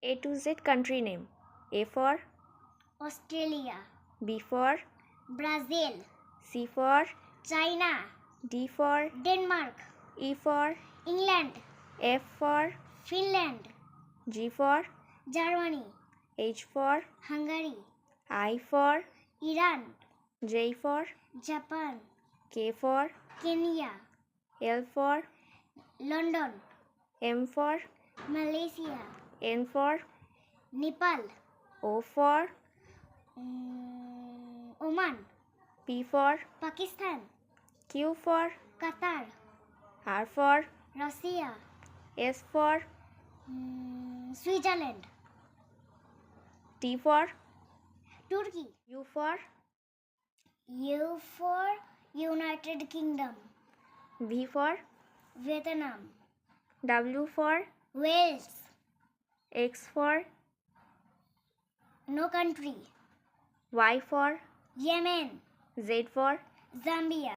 A to Z country name. A for Australia, B for Brazil, C for China, D for Denmark, E for England, F for Finland, G for Germany, H for Hungary, I for Iran, J for Japan, K for Kenya, L for London, M for Malaysia, N for Nepal, O for Oman, P for Pakistan, Q for Qatar, R for Russia, S for Switzerland, T for Turkey, U for U for United Kingdom, V for Vietnam, W for Wales, X for no country, Y for Yemen, Z for Zambia.